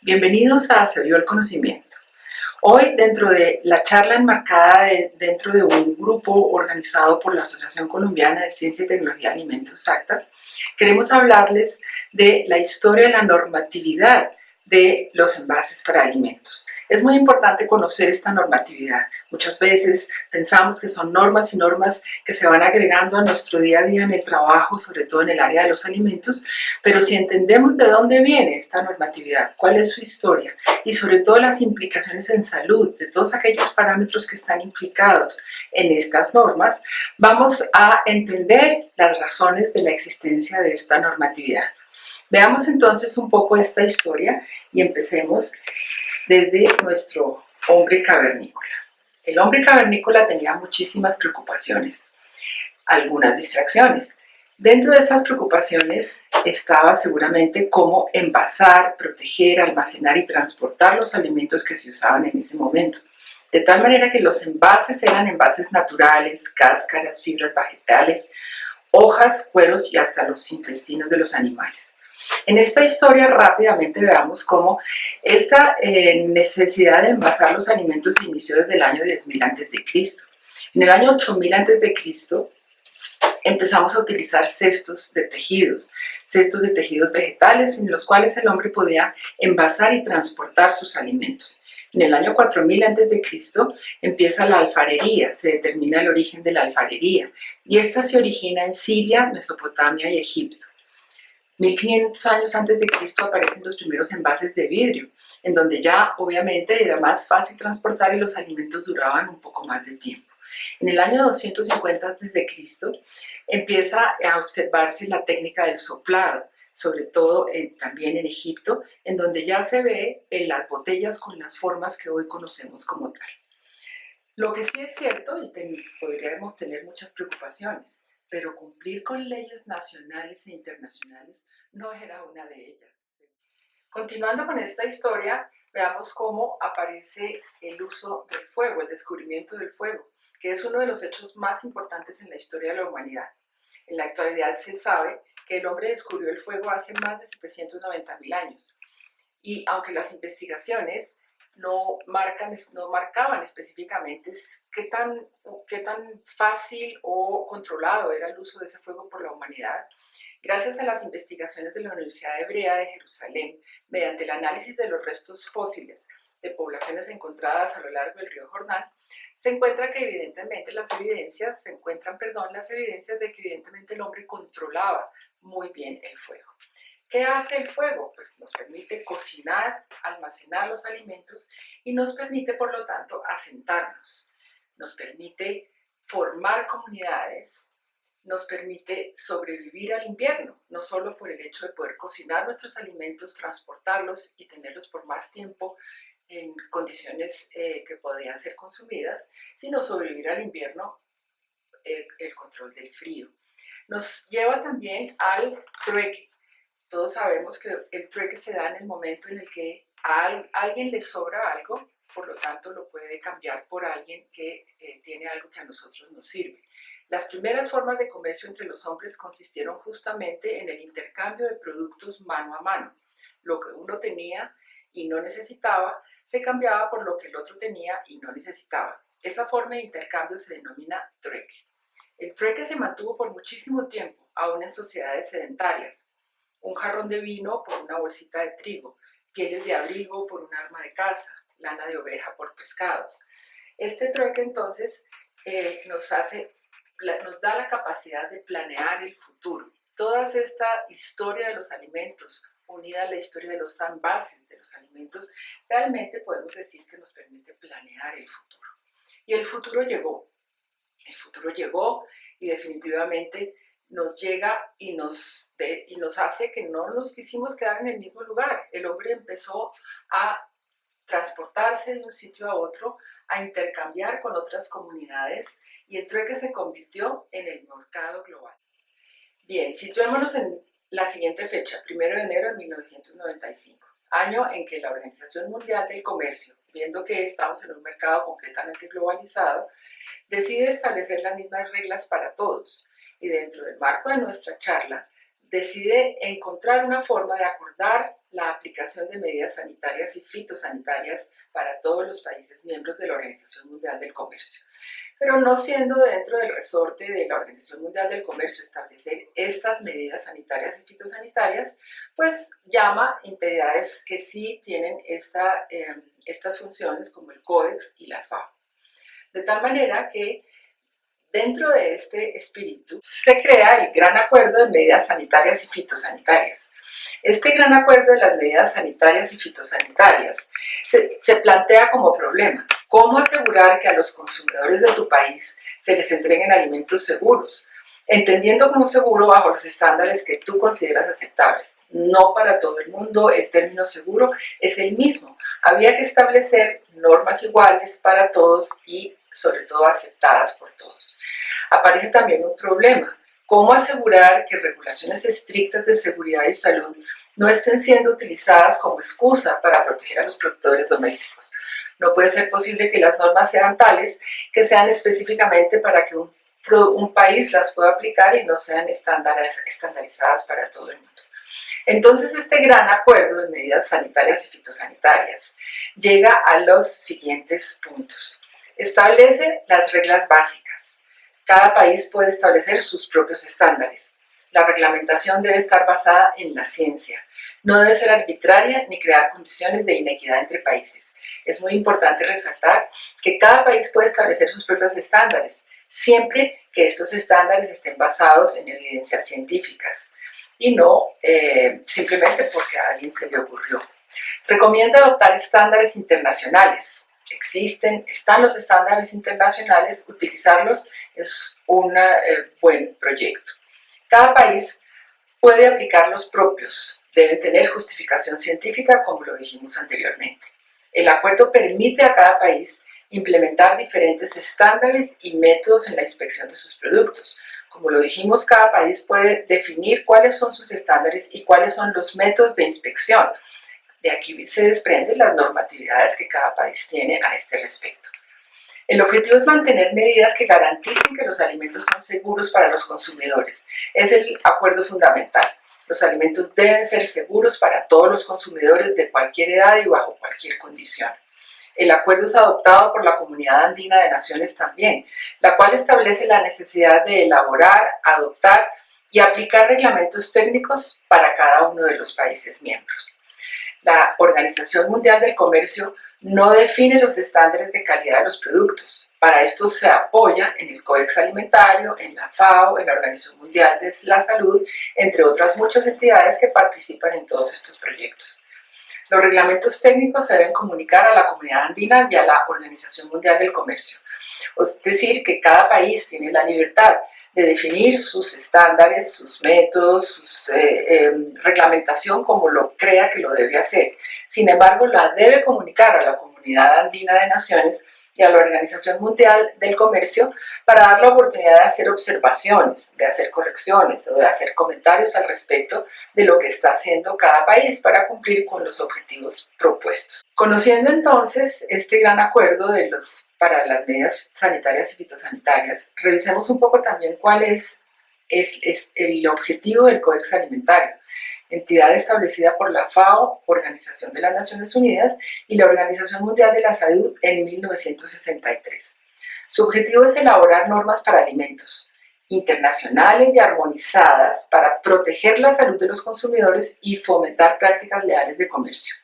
Bienvenidos a Se Vio el Conocimiento. Hoy, dentro de la charla enmarcada dentro de un grupo organizado por la Asociación Colombiana de Ciencia y Tecnología de Alimentos, ACTA, queremos hablarles de la historia de la normatividad de los envases para alimentos. Es muy importante conocer esta normatividad. Muchas veces pensamos que son normas y normas que se van agregando a nuestro día a día en el trabajo, sobre todo en el área de los alimentos, pero si entendemos de dónde viene esta normatividad, cuál es su historia y sobre todo las implicaciones en salud de todos aquellos parámetros que están implicados en estas normas, vamos a entender las razones de la existencia de esta normatividad. Veamos entonces un poco esta historia y empecemos desde nuestro hombre cavernícola. El hombre cavernícola tenía muchísimas preocupaciones, algunas distracciones. Dentro de estas preocupaciones estaba seguramente cómo envasar, proteger, almacenar y transportar los alimentos que se usaban en ese momento. De tal manera que los envases eran envases naturales, cáscaras, fibras vegetales, hojas, cueros y hasta los intestinos de los animales. En esta historia rápidamente veamos cómo esta necesidad de envasar los alimentos se inició desde el año 10.000 a.C. En el año 8.000 a.C. empezamos a utilizar cestos de tejidos vegetales en los cuales el hombre podía envasar y transportar sus alimentos. En el año 4000 a.C. empieza la alfarería, se determina el origen de la alfarería y esta se origina en Siria, Mesopotamia y Egipto. 1500 años antes de Cristo aparecen los primeros envases de vidrio, en donde ya obviamente era más fácil transportar y los alimentos duraban un poco más de tiempo. En el año 250 a.C. empieza a observarse la técnica del soplado, sobre todo también en Egipto, en donde ya se ve en las botellas con las formas que hoy conocemos como tal. Lo que sí es cierto, y podríamos tener muchas preocupaciones, pero cumplir con leyes nacionales e internacionales no era una de ellas. Continuando con esta historia, veamos cómo aparece el uso del fuego, el descubrimiento del fuego, que es uno de los hechos más importantes en la historia de la humanidad. En la actualidad se sabe que el hombre descubrió el fuego hace más de 790.000 años. Y aunque las investigaciones no marcaban específicamente qué tan fácil o controlado era el uso de ese fuego por la humanidad, gracias a las investigaciones de la Universidad Hebrea de Jerusalén, mediante el análisis de los restos fósiles de poblaciones encontradas a lo largo del río Jordán, se encuentra que evidentemente las evidencias de que evidentemente el hombre controlaba muy bien el fuego. ¿Qué hace el fuego? Pues nos permite cocinar, almacenar los alimentos y nos permite, por lo tanto, asentarnos. Nos permite formar comunidades, nos permite sobrevivir al invierno, no solo por el hecho de poder cocinar nuestros alimentos, transportarlos y tenerlos por más tiempo en condiciones que podían ser consumidas, sino sobrevivir al invierno, el control del frío. Nos lleva también al trueque. Todos sabemos que el trueque se da en el momento en el que a alguien le sobra algo, por lo tanto lo puede cambiar por alguien que tiene algo que a nosotros nos sirve. Las primeras formas de comercio entre los hombres consistieron justamente en el intercambio de productos mano a mano. Lo que uno tenía y no necesitaba se cambiaba por lo que el otro tenía y no necesitaba. Esa forma de intercambio se denomina trueque. El trueque se mantuvo por muchísimo tiempo, aún en sociedades sedentarias. Un jarrón de vino por una bolsita de trigo, pieles de abrigo por un arma de caza, lana de oveja por pescados. Este trueque entonces nos da la capacidad de planear el futuro. Toda esta historia de los alimentos, unida a la historia de los envases de los alimentos, realmente podemos decir que nos permite planear el futuro. Y el futuro llegó. El futuro llegó y definitivamente nos llega y nos hace que no nos quisimos quedar en el mismo lugar. El hombre empezó a transportarse de un sitio a otro, a intercambiar con otras comunidades y el trueque se convirtió en el mercado global. Bien, situémonos en la siguiente fecha, 1 de enero de 1995, año en que la Organización Mundial del Comercio, viendo que estamos en un mercado completamente globalizado, decide establecer las mismas reglas para todos. Y dentro del marco de nuestra charla, decide encontrar una forma de acordar la aplicación de medidas sanitarias y fitosanitarias para todos los países miembros de la Organización Mundial del Comercio. Pero no siendo dentro del resorte de la Organización Mundial del Comercio establecer estas medidas sanitarias y fitosanitarias, pues llama entidades que sí tienen estas funciones como el Códex y la FAO. De tal manera que dentro de este espíritu se crea el Gran Acuerdo de Medidas Sanitarias y Fitosanitarias. Este Gran Acuerdo de las medidas sanitarias y fitosanitarias se plantea como problema: ¿cómo asegurar que a los consumidores de tu país se les entreguen alimentos seguros? Entendiendo como seguro bajo los estándares que tú consideras aceptables. No para todo el mundo el término seguro es el mismo. Había que establecer normas iguales para todos y sobre todo aceptadas por todos. Aparece también un problema: ¿cómo asegurar que regulaciones estrictas de seguridad y salud no estén siendo utilizadas como excusa para proteger a los productores domésticos? No puede ser posible que las normas sean tales que sean específicamente para que un país las pueda aplicar y no sean estandarizadas para todo el mundo. Entonces, este gran acuerdo de medidas sanitarias y fitosanitarias llega a los siguientes puntos. Establece las reglas básicas. Cada país puede establecer sus propios estándares. La reglamentación debe estar basada en la ciencia. No debe ser arbitraria ni crear condiciones de inequidad entre países. Es muy importante resaltar que cada país puede establecer sus propios estándares, siempre que estos estándares estén basados en evidencias científicas y no simplemente porque a alguien se le ocurrió. Recomienda adoptar estándares internacionales. Están los estándares internacionales, utilizarlos es un buen proyecto. Cada país puede aplicar los propios, deben tener justificación científica, como lo dijimos anteriormente. El acuerdo permite a cada país implementar diferentes estándares y métodos en la inspección de sus productos. Como lo dijimos, cada país puede definir cuáles son sus estándares y cuáles son los métodos de inspección. De aquí se desprenden las normatividades que cada país tiene a este respecto. El objetivo es mantener medidas que garanticen que los alimentos son seguros para los consumidores. Es el acuerdo fundamental. Los alimentos deben ser seguros para todos los consumidores de cualquier edad y bajo cualquier condición. El acuerdo es adoptado por la Comunidad Andina de Naciones también, la cual establece la necesidad de elaborar, adoptar y aplicar reglamentos técnicos para cada uno de los países miembros. La Organización Mundial del Comercio no define los estándares de calidad de los productos. Para esto se apoya en el Códex Alimentario, en la FAO, en la Organización Mundial de la Salud, entre otras muchas entidades que participan en todos estos proyectos. Los reglamentos técnicos se deben comunicar a la Comunidad Andina y a la Organización Mundial del Comercio. Es decir, que cada país tiene la libertad de definir sus estándares, sus métodos, su reglamentación como lo crea que lo debe hacer. Sin embargo, la debe comunicar a la Comunidad Andina de Naciones y a la Organización Mundial del Comercio para dar la oportunidad de hacer observaciones, de hacer correcciones o de hacer comentarios al respecto de lo que está haciendo cada país para cumplir con los objetivos propuestos. Conociendo entonces este gran acuerdo para las medidas sanitarias y fitosanitarias, revisemos un poco también cuál es el objetivo del Códex Alimentario, entidad establecida por la FAO, Organización de las Naciones Unidas, y la Organización Mundial de la Salud en 1963. Su objetivo es elaborar normas para alimentos internacionales y armonizadas para proteger la salud de los consumidores y fomentar prácticas leales de comercio.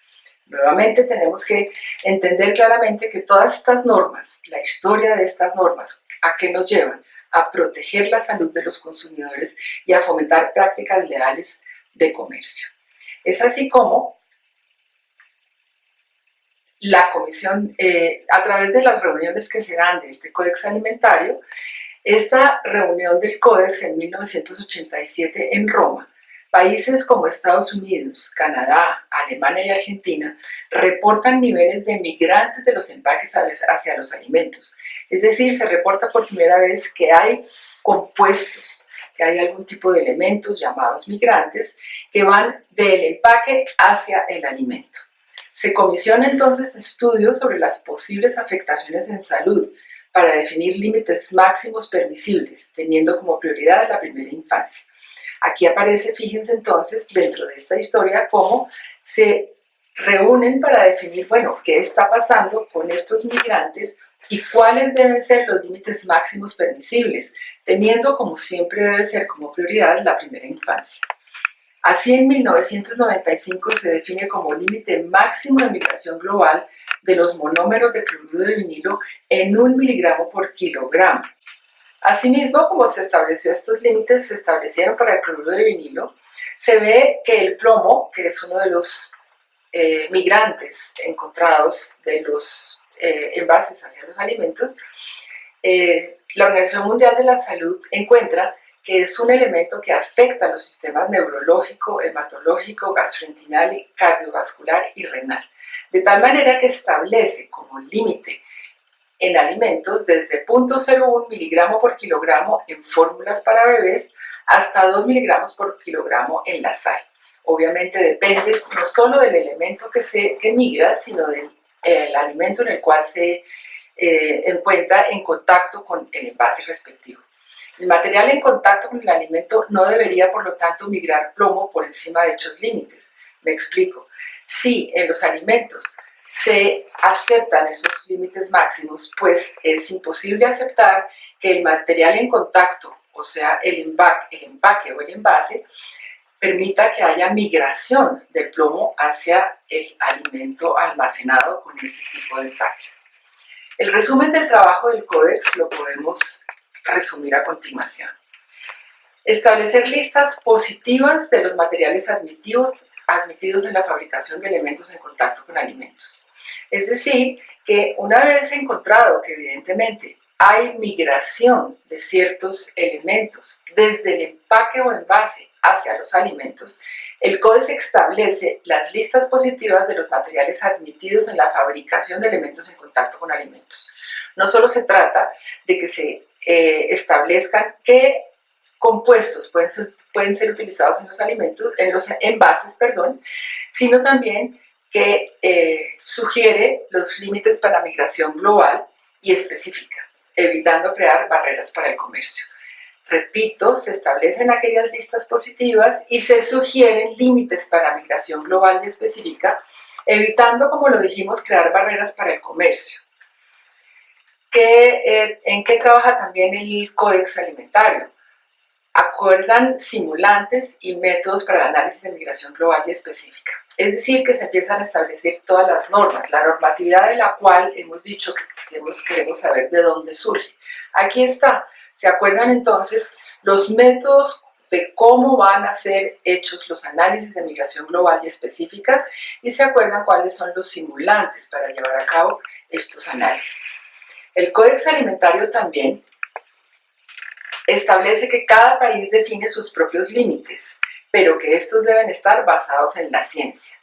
Nuevamente tenemos que entender claramente que todas estas normas, la historia de estas normas, ¿a qué nos llevan? A proteger la salud de los consumidores y a fomentar prácticas leales de comercio. Es así como la Comisión, a través de las reuniones que se dan de este Códex Alimentario, esta reunión del Códex en 1987 en Roma, países como Estados Unidos, Canadá, Alemania y Argentina reportan niveles de migrantes de los empaques hacia los alimentos. Es decir, se reporta por primera vez que hay compuestos, que hay algún tipo de elementos llamados migrantes que van del empaque hacia el alimento. Se comisiona entonces estudios sobre las posibles afectaciones en salud para definir límites máximos permisibles, teniendo como prioridad la primera infancia. Aquí aparece, fíjense entonces, dentro de esta historia, cómo se reúnen para definir, bueno, qué está pasando con estos migrantes y cuáles deben ser los límites máximos permisibles, teniendo, como siempre debe ser como prioridad, la primera infancia. Así, en 1995 se define como límite máximo de migración global de los monómeros de cloruro de vinilo en 1 miligramo por kilogramo. Asimismo, como se estableció estos límites, se establecieron para el cloruro de vinilo, se ve que el plomo, que es uno de los migrantes encontrados de los envases hacia los alimentos, la Organización Mundial de la Salud encuentra que es un elemento que afecta los sistemas neurológico, hematológico, gastrointestinal, cardiovascular y renal, de tal manera que establece como límite en alimentos desde 0.01 miligramo por kilogramo en fórmulas para bebés hasta 2 miligramos por kilogramo en la sal. Obviamente depende no solo del elemento que migra, sino del alimento en el cual se encuentra en contacto con el envase respectivo. El material en contacto con el alimento no debería, por lo tanto, migrar plomo por encima de dichos límites. Me explico. Si en los alimentos se aceptan esos límites máximos, pues es imposible aceptar que el material en contacto, o sea, el empaque o el envase, permita que haya migración del plomo hacia el alimento almacenado con ese tipo de empaque. El resumen del trabajo del Códex lo podemos resumir a continuación. Establecer listas positivas de los materiales admitidos en la fabricación de elementos en contacto con alimentos. Es decir, que una vez encontrado que evidentemente hay migración de ciertos elementos desde el empaque o envase hacia los alimentos, el Códex establece las listas positivas de los materiales admitidos en la fabricación de elementos en contacto con alimentos. No solo se trata de que se establezcan qué compuestos pueden ser utilizados en los alimentos, en los envases, sino también que sugiere los límites para migración global y específica, evitando crear barreras para el comercio. Repito, se establecen aquellas listas positivas y se sugieren límites para migración global y específica, evitando, como lo dijimos, crear barreras para el comercio. ¿En qué trabaja también el Códex Alimentario? Acuerdan simulantes y métodos para el análisis de migración global y específica. Es decir, que se empiezan a establecer todas las normas, la normatividad de la cual hemos dicho que queremos saber de dónde surge. Aquí está. ¿Se acuerdan entonces los métodos de cómo van a ser hechos los análisis de migración global y específica? Y se acuerdan cuáles son los simulantes para llevar a cabo estos análisis. El Códex Alimentario también establece que cada país define sus propios límites, pero que estos deben estar basados en la ciencia.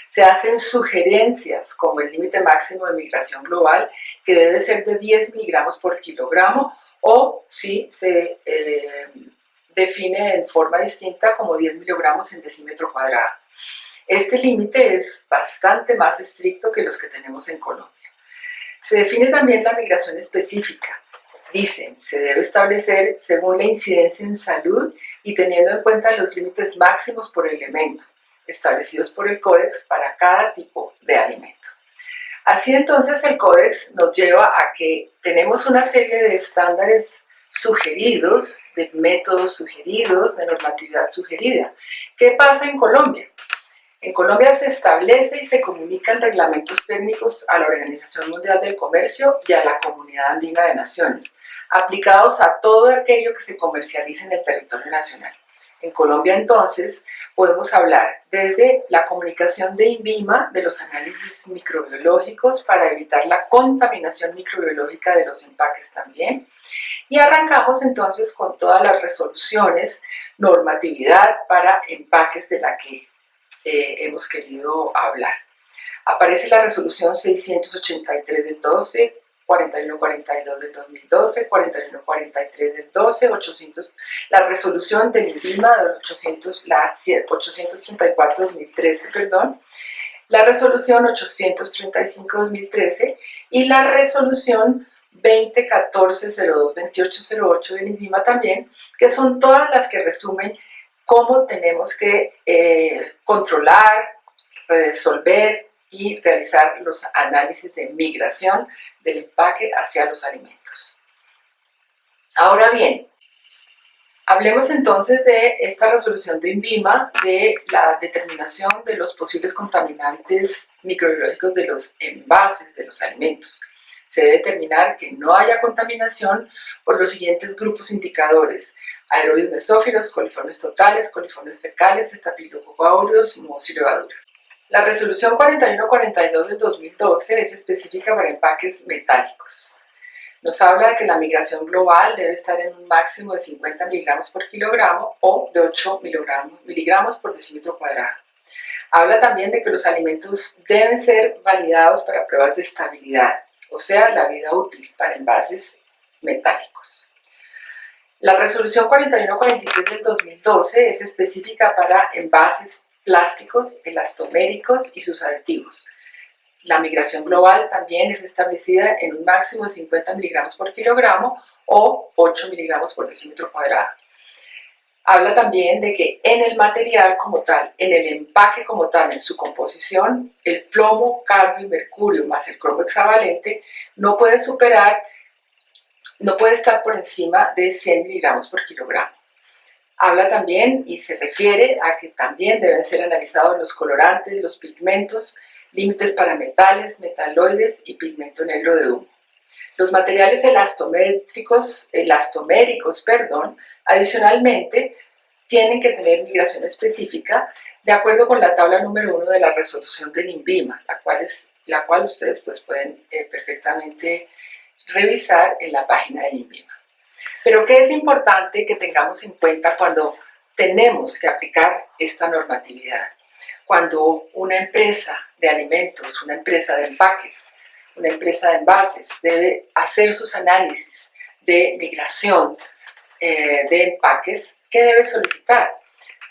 Se hacen sugerencias como el límite máximo de migración global, que debe ser de 10 miligramos por kilogramo, o si se define en forma distinta como 10 miligramos en decímetro cuadrado. Este límite es bastante más estricto que los que tenemos en Colombia. Se define también la migración específica. Dicen, se debe establecer según la incidencia en salud y teniendo en cuenta los límites máximos por elemento, establecidos por el Códex para cada tipo de alimento. Así entonces el Códex nos lleva a que tenemos una serie de estándares sugeridos, de métodos sugeridos, de normatividad sugerida. ¿Qué pasa en Colombia? En Colombia se establece y se comunican reglamentos técnicos a la Organización Mundial del Comercio y a la Comunidad Andina de Naciones, aplicados a todo aquello que se comercialice en el territorio nacional. En Colombia, entonces, podemos hablar desde la comunicación de INVIMA, de los análisis microbiológicos para evitar la contaminación microbiológica de los empaques también, y arrancamos entonces con todas las resoluciones, normatividad para empaques de la que hemos querido hablar. Aparece la resolución 683 del 12, 4142 del 2012, 4143 del 12, 800, la resolución del INVIMA del 834-2013, la resolución 835-2013 y la resolución 2014-02-2808 del INVIMA también, que son todas las que resumen cómo tenemos que controlar, resolver y realizar los análisis de migración del empaque hacia los alimentos. Ahora bien, hablemos entonces de esta resolución de INVIMA, de la determinación de los posibles contaminantes microbiológicos de los envases de los alimentos. Se debe determinar que no haya contaminación por los siguientes grupos indicadores: aerobios mesófilos, coliformes totales, coliformes fecales, estafilococcus aureus, mohos y levaduras. La resolución 4142 del 2012 es específica para empaques metálicos. Nos habla de que la migración global debe estar en un máximo de 50 miligramos por kilogramo o de 8 miligramos por decímetro cuadrado. Habla también de que los alimentos deben ser validados para pruebas de estabilidad, o sea, la vida útil para envases metálicos. La resolución 4143 del 2012 es específica para envases plásticos, elastoméricos y sus aditivos. La migración global también es establecida en un máximo de 50 miligramos por kilogramo o 8 miligramos por decímetro cuadrado. Habla también de que en el material como tal, en el empaque como tal, en su composición, el plomo, cadmio y mercurio más el cromo hexavalente no puede estar por encima de 100 miligramos por kilogramo. Habla también y se refiere a que también deben ser analizados los colorantes, los pigmentos, límites para metales, metaloides y pigmento negro de humo. Los materiales elastoméricos, adicionalmente, tienen que tener migración específica de acuerdo con la tabla número 1 de la resolución del INVIMA, la cual ustedes pueden perfectamente revisar en la página del INVIMA. Pero ¿qué es importante que tengamos en cuenta cuando tenemos que aplicar esta normatividad? Cuando una empresa de alimentos, una empresa de empaques, una empresa de envases debe hacer sus análisis de migración de empaques, ¿qué debe solicitar?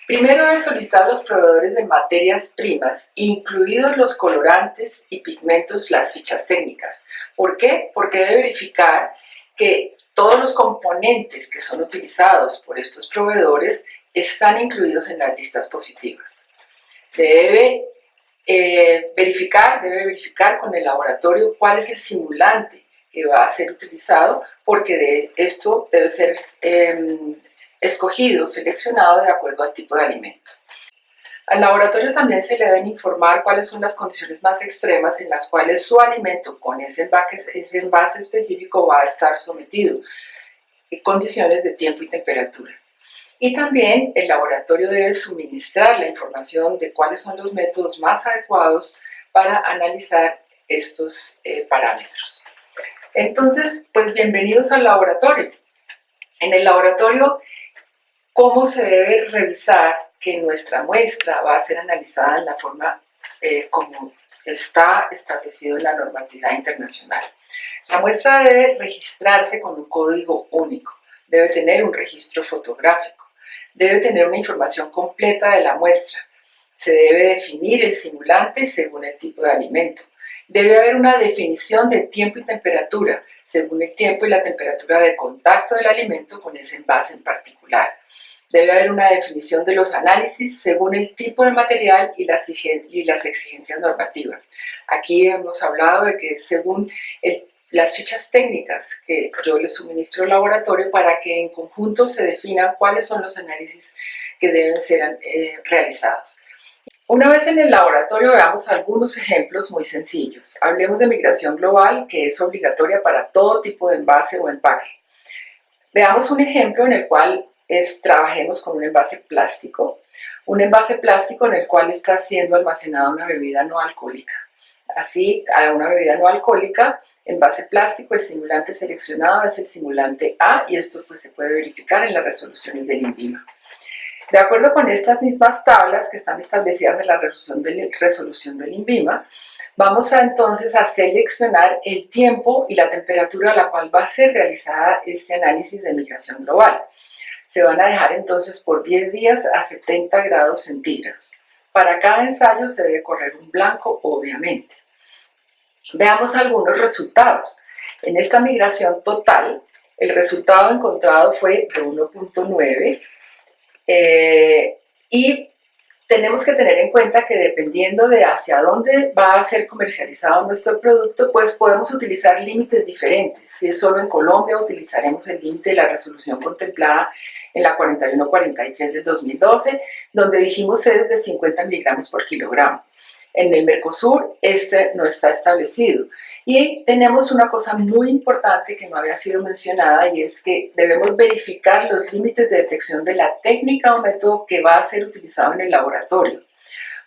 Primero debe solicitar a los proveedores de materias primas, incluidos los colorantes y pigmentos, las fichas técnicas. ¿Por qué? Porque debe verificar que todos los componentes que son utilizados por estos proveedores están incluidos en las listas positivas. Debe verificar con el laboratorio cuál es el simulante que va a ser utilizado, porque de esto debe ser escogido, seleccionado de acuerdo al tipo de alimento. Al laboratorio también se le deben informar cuáles son las condiciones más extremas en las cuales su alimento con ese envase específico va a estar sometido, y condiciones de tiempo y temperatura. Y también el laboratorio debe suministrar la información de cuáles son los métodos más adecuados para analizar estos parámetros. Entonces, pues bienvenidos al laboratorio. En el laboratorio, ¿cómo se debe revisar que nuestra muestra va a ser analizada en la forma como está establecido en la normatividad internacional? La muestra debe registrarse con un código único, debe tener un registro fotográfico, debe tener una información completa de la muestra, se debe definir el simulante según el tipo de alimento, debe haber una definición del tiempo y temperatura según el tiempo y la temperatura de contacto del alimento con ese envase en particular. Debe haber una definición de los análisis según el tipo de material y las exigencias normativas. Aquí hemos hablado de que es según las fichas técnicas que yo les suministro al laboratorio para que en conjunto se definan cuáles son los análisis que deben ser realizados. Una vez en el laboratorio, veamos algunos ejemplos muy sencillos. Hablemos de migración global, que es obligatoria para todo tipo de envase o empaque. Veamos un ejemplo en el cual trabajemos con un envase plástico en el cual está siendo almacenada una bebida no alcohólica. Así, a una bebida no alcohólica, envase plástico, el simulante seleccionado es el simulante A, y esto pues se puede verificar en las resoluciones del INVIMA. De acuerdo con estas mismas tablas que están establecidas en la resolución del INVIMA, vamos entonces a seleccionar el tiempo y la temperatura a la cual va a ser realizada este análisis de migración global. Se van a dejar entonces por 10 días a 70 grados centígrados. Para cada ensayo se debe correr un blanco, obviamente. Veamos algunos resultados. En esta migración total, el resultado encontrado fue de 1.9 Y tenemos que tener en cuenta que dependiendo de hacia dónde va a ser comercializado nuestro producto, pues podemos utilizar límites diferentes. Si es solo en Colombia, utilizaremos el límite de la resolución contemplada en la 4143 del 2012, donde dijimos es de 50 miligramos por kilogramo. En el Mercosur este no está establecido. Y tenemos una cosa muy importante que no había sido mencionada, y es que debemos verificar los límites de detección de la técnica o método que va a ser utilizado en el laboratorio.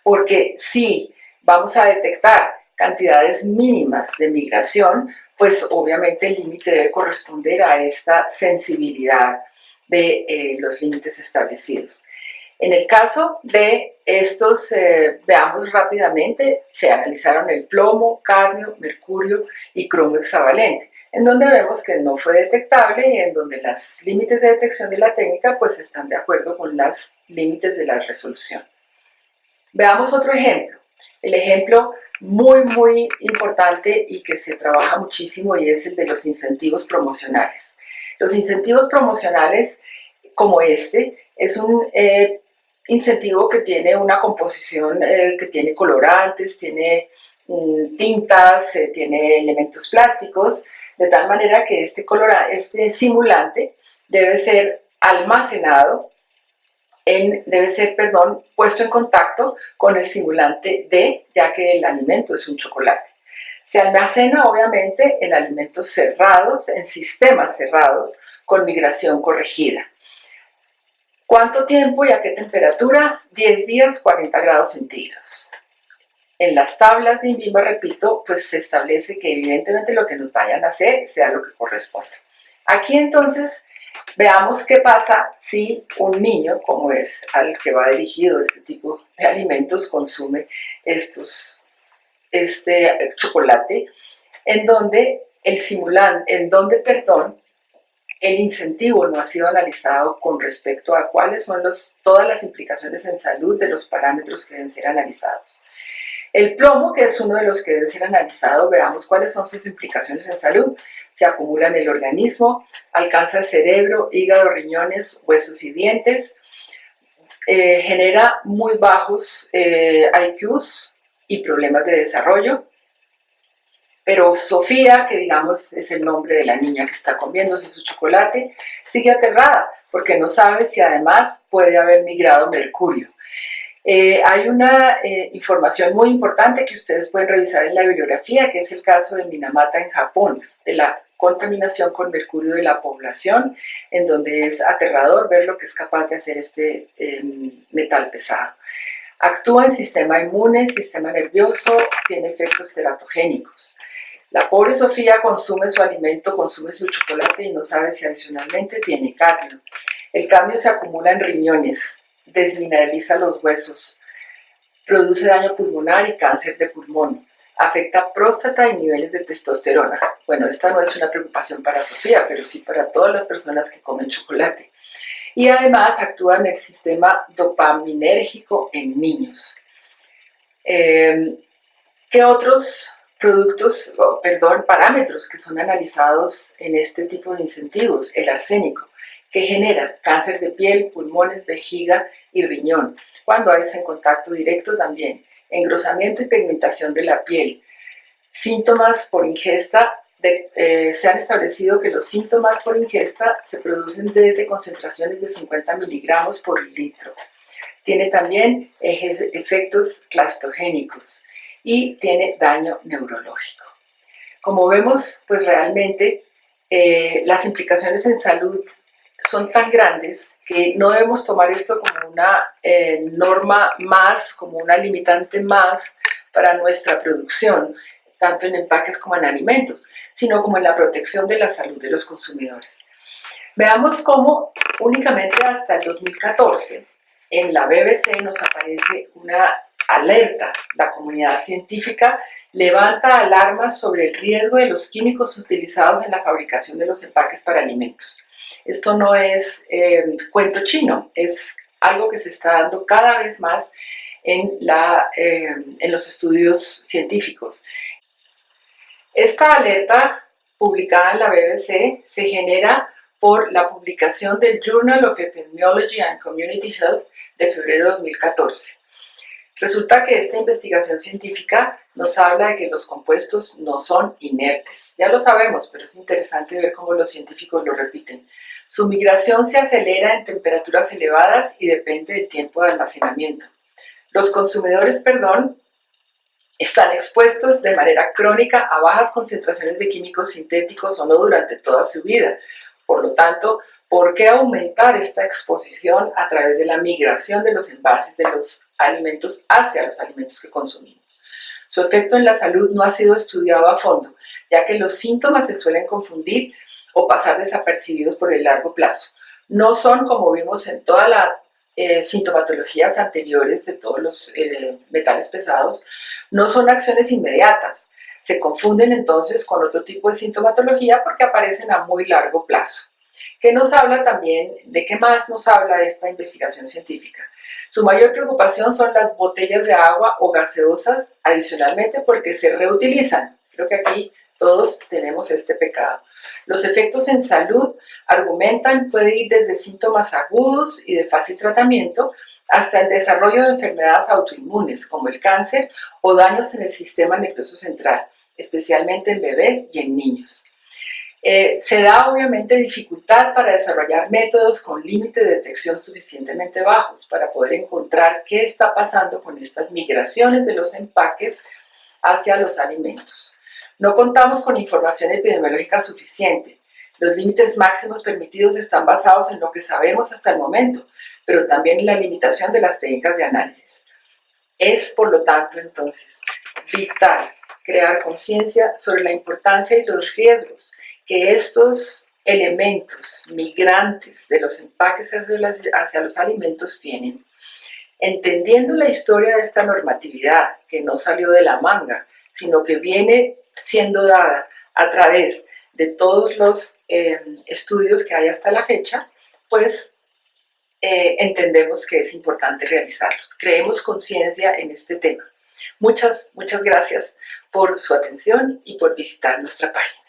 Porque si vamos a detectar cantidades mínimas de migración, pues obviamente el límite debe corresponder a esta sensibilidad de los límites establecidos. En el caso de estos, veamos rápidamente, se analizaron el plomo, cadmio, mercurio y cromo hexavalente, en donde vemos que no fue detectable y en donde los límites de detección de la técnica pues están de acuerdo con los límites de la resolución. Veamos otro ejemplo. El ejemplo muy importante y que se trabaja muchísimo, y es el de los incentivos promocionales. Los incentivos promocionales como este es un incentivo que tiene una composición que tiene colorantes, tiene tintas, tiene elementos plásticos, de tal manera que este simulante debe ser almacenado, puesto en contacto con el simulante D, ya que el alimento es un chocolate. Se almacena obviamente en alimentos cerrados, en sistemas cerrados, con migración corregida. ¿Cuánto tiempo y a qué temperatura? 10 días, 40 grados centígrados. En las tablas de INVIMA, repito, pues se establece que evidentemente lo que nos vayan a hacer sea lo que corresponde. Aquí entonces veamos qué pasa si un niño, como es al que va dirigido este tipo de alimentos, consume este chocolate, en donde el incentivo no ha sido analizado con respecto a cuáles son todas las implicaciones en salud de los parámetros que deben ser analizados. El plomo, que es uno de los que debe ser analizado, veamos cuáles son sus implicaciones en salud. Se acumula en el organismo, alcanza el cerebro, hígado, riñones, huesos y dientes, genera muy bajos IQs y problemas de desarrollo. Pero Sofía, que digamos es el nombre de la niña que está comiéndose su chocolate, sigue aterrada porque no sabe si además puede haber migrado mercurio. Hay una información muy importante que ustedes pueden revisar en la bibliografía, que es el caso de Minamata en Japón, de la contaminación con mercurio de la población, en donde es aterrador ver lo que es capaz de hacer este metal pesado. Actúa en sistema inmune, sistema nervioso, tiene efectos teratogénicos. La pobre Sofía consume su alimento, consume su chocolate y no sabe si adicionalmente tiene cadmio. El cadmio se acumula en riñones, desmineraliza los huesos, produce daño pulmonar y cáncer de pulmón, afecta próstata y niveles de testosterona. Bueno, esta no es una preocupación para Sofía, pero sí para todas las personas que comen chocolate. Y además actúa en el sistema dopaminérgico en niños. ¿Qué otros parámetros que son analizados en este tipo de incentivos? El arsénico, que genera cáncer de piel, pulmones, vejiga y riñón, cuando hay en contacto directo también, engrosamiento y pigmentación de la piel. Síntomas por ingesta, se han establecido que los síntomas por ingesta se producen desde concentraciones de 50 miligramos por litro. Tiene también efectos clastogénicos y tiene daño neurológico. Como vemos, pues realmente las implicaciones en salud son tan grandes que no debemos tomar esto como una norma más, como una limitante más para nuestra producción, tanto en empaques como en alimentos, sino como en la protección de la salud de los consumidores. Veamos cómo únicamente hasta el 2014 en la BBC nos aparece una alerta. La comunidad científica levanta alarmas sobre el riesgo de los químicos utilizados en la fabricación de los empaques para alimentos. Esto no es cuento chino, es algo que se está dando cada vez más en los estudios científicos. Esta alerta publicada en la BBC se genera por la publicación del Journal of Epidemiology and Community Health de febrero de 2014. Resulta que esta investigación científica nos habla de que los compuestos no son inertes. Ya lo sabemos, pero es interesante ver cómo los científicos lo repiten. Su migración se acelera en temperaturas elevadas y depende del tiempo de almacenamiento. Los consumidores, están expuestos de manera crónica a bajas concentraciones de químicos sintéticos o no durante toda su vida. Por lo tanto, ¿por qué aumentar esta exposición a través de la migración de los envases de los alimentos hacia los alimentos que consumimos? Su efecto en la salud no ha sido estudiado a fondo, ya que los síntomas se suelen confundir o pasar desapercibidos por el largo plazo. No son, como vimos en todas las sintomatologías anteriores de todos los metales pesados, no son acciones inmediatas. Se confunden entonces con otro tipo de sintomatología porque aparecen a muy largo plazo. ¿Qué nos habla también? ¿De qué más nos habla esta investigación científica? Su mayor preocupación son las botellas de agua o gaseosas, adicionalmente porque se reutilizan. Creo que aquí todos tenemos este pecado. Los efectos en salud, argumentan, puede ir desde síntomas agudos y de fácil tratamiento hasta el desarrollo de enfermedades autoinmunes como el cáncer o daños en el sistema nervioso central, especialmente en bebés y en niños. Se da obviamente dificultad para desarrollar métodos con límite de detección suficientemente bajos para poder encontrar qué está pasando con estas migraciones de los empaques hacia los alimentos. No contamos con información epidemiológica suficiente. Los límites máximos permitidos están basados en lo que sabemos hasta el momento, pero también en la limitación de las técnicas de análisis. Es, por lo tanto, entonces, vital crear conciencia sobre la importancia y los riesgos que estos elementos migrantes de los empaques hacia los alimentos tienen. Entendiendo la historia de esta normatividad, que no salió de la manga, sino que viene siendo dada a través de todos los estudios que hay hasta la fecha, pues entendemos que es importante realizarlos. Creemos conciencia en este tema. Muchas gracias por su atención y por visitar nuestra página.